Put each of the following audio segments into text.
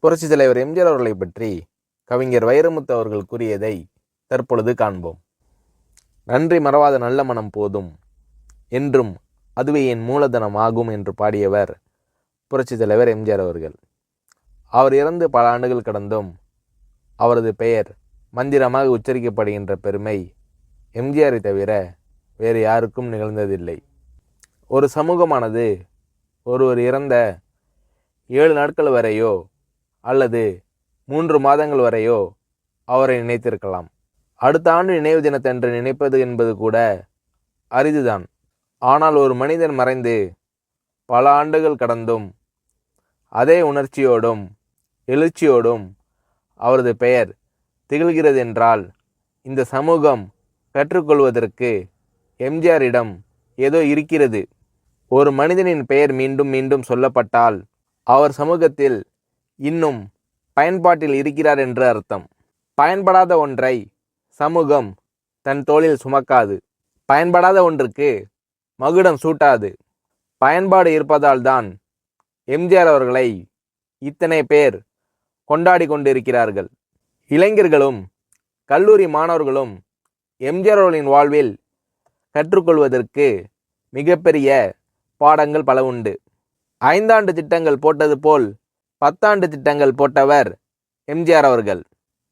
புரட்சித் தலைவர் எம்ஜிஆர் அவர்களை பற்றி கவிஞர் வைரமுத்து அவர்கள் கூறியதை தற்பொழுது காண்போம். நன்றி மறவாத நல்ல மனம் போதும், என்றும் அதுவே என் மூலதனம் ஆகும் என்று பாடியவர் புரட்சித் தலைவர் எம்ஜிஆர் அவர்கள். அவர் இறந்து பல ஆண்டுகள் கடந்தும் அவரது பெயர் மந்திரமாக உச்சரிக்கப்படுகின்ற பெருமை எம்ஜிஆரை தவிர வேறு யாருக்கும் நிகழ்ந்ததில்லை. ஒரு சமூகமானது ஒருவர் இறந்த 7 நாட்கள் வரையோ அல்லது 3 மாதங்கள் வரையோ அவரை நினைத்திருக்கலாம். அடுத்த ஆண்டு நினைவு தினத்தன்று நினைப்பது என்பது கூட அரிதுதான். ஆனால் ஒரு மனிதன் மறைந்து பல ஆண்டுகள் கடந்தும் அதே உணர்ச்சியோடும் எழுச்சியோடும் அவரது பெயர் திகழ்கிறது என்றால் இந்த சமூகம் கற்றுக்கொள்வதற்கு எம்ஜிஆரிடம் ஏதோ இருக்கிறது. ஒரு மனிதனின் பெயர் மீண்டும் மீண்டும் சொல்லப்பட்டால் அவர் சமூகத்தில் இன்னும் பயன்பாட்டில் இருக்கிறார் என்று அர்த்தம். பயன்படாத ஒன்றை சமூகம் தன் தோளில் சுமக்காது. பயன்படாத ஒன்றுக்கு மகுடம் சூட்டாது. பயன்பாடு இருப்பதால் தான் எம்ஜிஆர் அவர்களை இத்தனை பேர் கொண்டாடி கொண்டிருக்கிறார்கள். இளைஞர்களும் கல்லூரி மாணவர்களும் எம்ஜிஆர் அவர்களின் வாழ்வில் கற்றுக்கொள்வதற்கு மிகப்பெரிய பாடங்கள் பல உண்டு. 5 ஆண்டு திட்டங்கள் போட்டது போல் 10 ஆண்டு திட்டங்கள் போட்டவர் எம்ஜிஆர் அவர்கள்.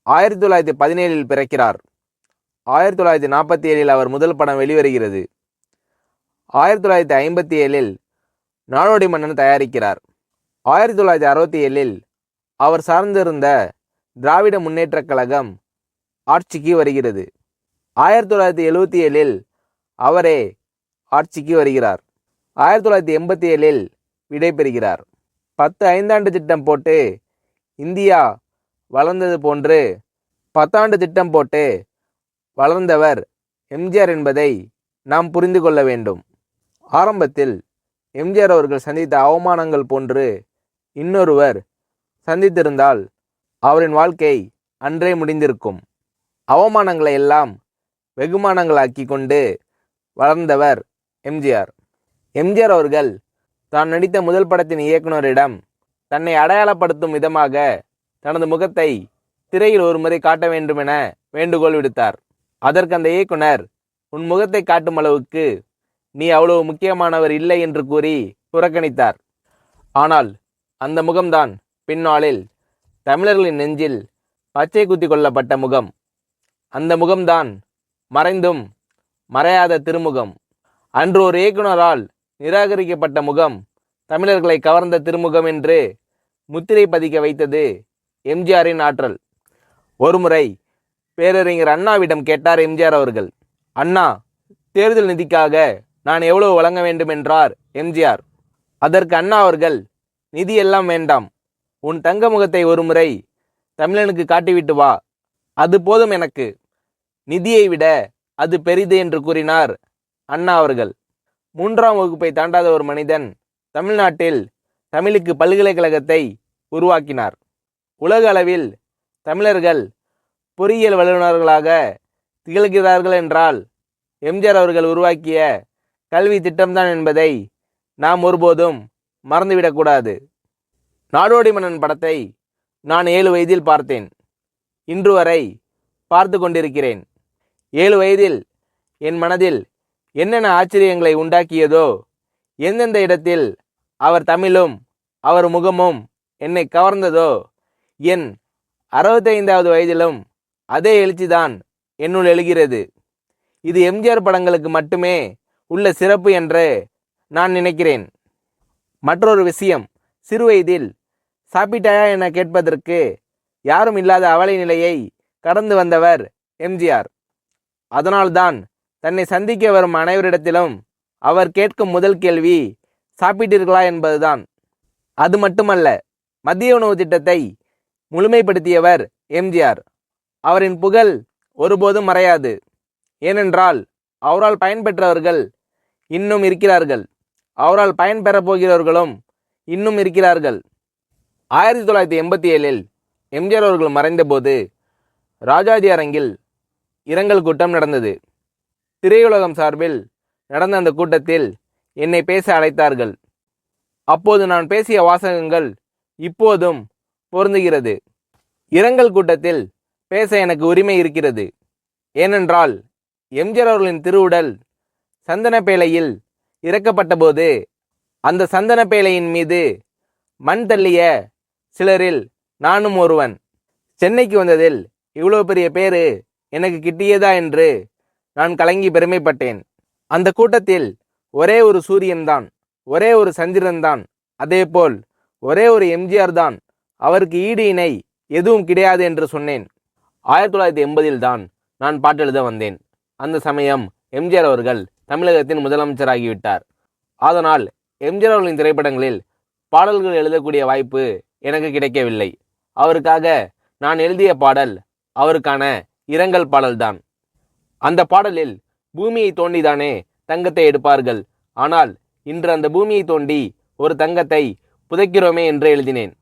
1917 பிறக்கிறார். 1947 அவர் முதல் படம் வெளிவருகிறது. 1957 நாடோடி மன்னன் தயாரிக்கிறார். 1967 அவர் சார்ந்திருந்த திராவிட முன்னேற்றக் கழகம் ஆட்சிக்கு வருகிறது. 1977 அவரே ஆட்சிக்கு வருகிறார். 1987 விடை பெறுகிறார். 10 5ஆண்டு திட்டம் போட்டு இந்தியா வளர்ந்தது போன்று 10 ஆண்டு திட்டம் போட்டு வளர்ந்தவர் எம்ஜிஆர் என்பதை நாம் புரிந்து கொள்ள வேண்டும். ஆரம்பத்தில் எம்ஜிஆர் அவர்கள் சந்தித்த அவமானங்கள் போன்று இன்னொருவர் சந்தித்திருந்தால் அவரின் வாழ்க்கை அன்றே முடிந்திருக்கும். அவமானங்களை எல்லாம் வெகுமானங்களாக்கி கொண்டு வளர்ந்தவர் எம்ஜிஆர். எம்ஜிஆர் அவர்கள் தான் நடித்த முதல் படத்தின் இயக்குனரிடம் தன்னை அடையாளப்படுத்தும் விதமாக தனது முகத்தை திரையில் ஒரு முறை காட்ட வேண்டுமென வேண்டுகோள் விடுத்தார். அதற்கு அந்த இயக்குனர், உன் முகத்தை காட்டும் அளவுக்கு நீ அவ்வளவு முக்கியமானவர் இல்லை என்று கூறி புறக்கணித்தார். ஆனால் அந்த முகம்தான் பின்னாளில் தமிழர்களின் நெஞ்சில் பச்சை குத்தி கொள்ளப்பட்ட முகம். அந்த முகம்தான் மறைந்தும் மறையாத திருமுகம். அன்று ஒரு இயக்குனரால் நிராகரிக்கப்பட்ட முகம் தமிழர்களை கவர்ந்த திருமுகம் என்று முத்திரை பதிக்க வைத்தது எம்ஜிஆரின் ஆற்றல். ஒருமுறை பேரறிஞர் அண்ணாவிடம் கேட்டார் எம்ஜிஆர் அவர்கள். அண்ணா, தேர்தல் நிதிக்காக நான் எவ்வளவு வழங்க வேண்டும் என்றார் எம்ஜிஆர். அதற்கு அண்ணா அவர்கள், நிதி எல்லாம் வேண்டாம், உன் தங்க முகத்தை ஒருமுறை தமிழனுக்கு காட்டிவிட்டு வா, அது போதும் எனக்கு, நிதியை விட அது பெரிது என்று கூறினார் அண்ணா அவர்கள். 3ஆம் வகுப்பை தாண்டாத ஒரு மனிதன் தமிழ்நாட்டில் தமிழுக்கு பல்கலைக்கழகத்தை உருவாக்கினார். உலக அளவில் தமிழர்கள் பொறியியல் வல்லுநர்களாக திகழ்கிறார்கள் என்றால் எம்ஜிஆர் அவர்கள் உருவாக்கிய கல்வி திட்டம்தான் என்பதை நாம் ஒருபோதும் மறந்துவிடக்கூடாது. நாடோடி மன்னன் படத்தை நான் 7 வயதில் பார்த்தேன். இன்று வரை பார்த்து கொண்டிருக்கிறேன். 7 வயதில் என் மனதில் என்னென்ன ஆச்சரியங்களை உண்டாக்கியதோ, எந்தெந்த இடத்தில் அவர் தமிழும் அவர் முகமும் என்னை கவர்ந்ததோ, என் 65வது வயதிலும் அதே எழுச்சிதான் என்னுள் எழுகிறது. இது எம்ஜிஆர் படங்களுக்கு மட்டுமே உள்ள சிறப்பு என்று நான் நினைக்கிறேன். மற்றொரு விஷயம், சிறுவயதில் சாப்பிட்டாயா என கேட்பதற்கு யாரும் இல்லாத அவலை நிலையை கடந்து வந்தவர் எம்ஜிஆர். அதனால்தான் தன்னை சந்திக்க வரும் அனைவரிடத்திலும் அவர் கேட்கும் முதல் கேள்வி சாப்பிட்டீர்களா என்பதுதான். அது மட்டுமல்ல, மதிய உணவு திட்டத்தை முழுமைப்படுத்தியவர் எம்ஜிஆர். அவரின் புகழ் ஒருபோதும் மறையாது. ஏனென்றால் அவரால் பயன்பெற்றவர்கள் இன்னும் இருக்கிறார்கள். அவரால் பயன்பெறப் போகிறவர்களும் இன்னும் இருக்கிறார்கள். 1987 எம்ஜிஆர் அவர்கள் மறைந்தபோது ராஜாஜி அரங்கில் இரங்கல் கூட்டம் நடந்தது. திரையுலகம் சார்பில் நடந்த அந்த கூட்டத்தில் என்னை பேச அழைத்தார்கள். அப்போது நான் பேசிய வாசகங்கள் இப்போதும் பொருந்துகிறது. இரங்கல் கூட்டத்தில் பேச எனக்கு உரிமை இருக்கிறது. ஏனென்றால் எம்ஜிஆர் அவர்களின் திருவுடல் சந்தன பேழையில் இறக்கப்பட்ட போது அந்த சந்தன பேழையின் மீது மண் தள்ளிய சிலரில் நானும் ஒருவன். சென்னைக்கு வந்ததில் இவ்வளோ பெரிய பேரு எனக்கு கிட்டியதா என்று நான் கலங்கி பெருமைப்பட்டேன். அந்த கூட்டத்தில் ஒரே ஒரு சூரியன்தான், ஒரே ஒரு சந்திரன்தான், அதேபோல் ஒரே ஒரு எம்ஜிஆர் தான், அவருக்கு ஈடு இணை எதுவும் கிடையாது என்று சொன்னேன். 1980 தான் நான் பாட்டெழுத வந்தேன். அந்த சமயம் எம்ஜிஆர் அவர்கள் தமிழகத்தின் முதலமைச்சராகிவிட்டார். அதனால் எம்ஜிஆர் அவர்களின் திரைப்படங்களில் பாடல்கள் எழுதக்கூடிய வாய்ப்பு எனக்கு கிடைக்கவில்லை. அவருக்காக நான் எழுதிய பாடல் அவருக்கான இரங்கல் பாடல்தான். அந்த பாடலில் பூமியை தோண்டிதானே தங்கத்தை எடுப்பார்கள், ஆனால் இன்று அந்த பூமியை தோண்டி ஒரு தங்கத்தை புதைக்கிறோமே என்று எழுதினேன்.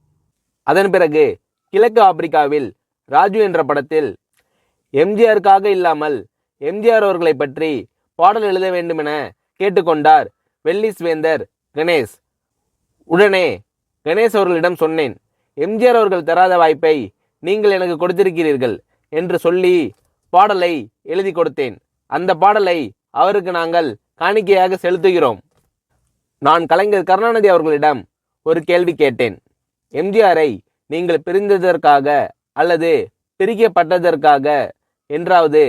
அதன் பிறகு கிழக்கு ஆப்பிரிக்காவில் ராஜு என்ற படத்தில் எம்ஜிஆருக்காக இல்லாமல் எம்ஜிஆர் அவர்களை பற்றி பாடல் எழுத வேண்டுமென கேட்டுக்கொண்டார் வெல்லிஸ் வேந்தர் கணேஷ். உடனே கணேஷ் அவர்களிடம் சொன்னேன், எம்ஜிஆர் அவர்கள் தராத வாய்ப்பை நீங்கள் எனக்கு கொடுத்திருக்கிறீர்கள் என்று சொல்லி பாடலை எழுதி கொடுத்தேன். அந்த பாடலை அவருக்கு நாங்கள் காணிக்கையாக செலுத்துகிறோம். நான் கலைஞர் கருணாநிதி அவர்களிடம் ஒரு கேள்வி கேட்டேன். எம்ஜிஆரை நீங்கள் பிரிந்ததற்காக அல்லது பிரிக்கப்பட்டதற்காக என்றாவது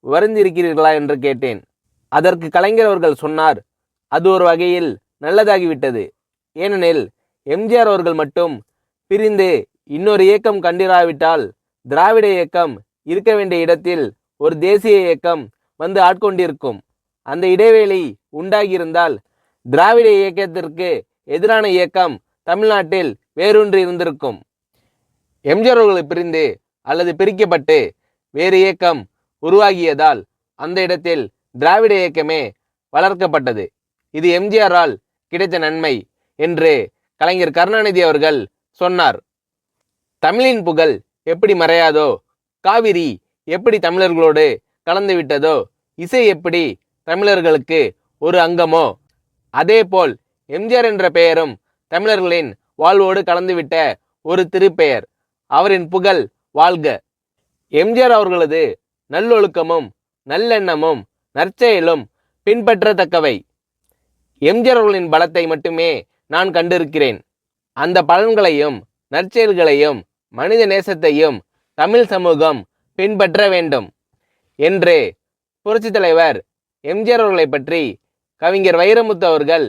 வருந்திருக்கிறீர்களா என்று கேட்டேன். அதற்கு கலைஞர் அவர்கள் சொன்னார், அது ஒரு வகையில் நல்லதாகிவிட்டது. ஏனெனில் எம்ஜிஆர் அவர்கள் மட்டும் பிரிந்து இன்னொரு இயக்கம் கண்டிராவிட்டால் திராவிட இயக்கம் இருக்க வேண்டிய இடத்தில் ஒரு தேசிய இயக்கம் வந்து ஆட்கொண்டிருக்கும். அந்த இடைவேளை உண்டாகியிருந்தால் திராவிட இயக்கத்திற்கு எதிரான இயக்கம் தமிழ்நாட்டில் வேரூன்றி இருந்திருக்கும். எம்ஜிஆர் அவர்களை பிரிந்து அல்லது பிரிக்கப்பட்டு வேறு இயக்கம் உருவாகியதால் அந்த இடத்தில் திராவிட இயக்கமே வளர்க்கப்பட்டது. இது எம்ஜிஆரால் கிடைத்த நன்மை என்று கலைஞர் கருணாநிதி அவர்கள் சொன்னார். தமிழின் புகழ் எப்படி மறையாதோ, காவிரி எப்படி தமிழர்களோடு கலந்து விட்டதோ, இசை எப்படி தமிழர்களுக்கு ஒரு அங்கமோ, அதேபோல் எம்ஜிஆர் என்ற பெயரும் தமிழர்களின் வாழ்வோடு கலந்துவிட்ட ஒரு திருப்பெயர். அவரின் புகழ் வாழ்க. எம்ஜிஆர் அவர்களது நல்லொழுக்கமும் நல்லெண்ணமும் நற்செயலும் பின்பற்றத்தக்கவை. எம்ஜிஆர் அவர்களின் பலத்தை மட்டுமே நான் கண்டிருக்கிறேன். அந்த பலன்களையும் நற்செயல்களையும் மனித நேசத்தையும் தமிழ் சமூகம் பின்பற்ற வேண்டும் என்று புரட்சித் தலைவர் எம்ஜிஆர் அவர்களை பற்றி கவிஞர் வைரமுத்து அவர்கள்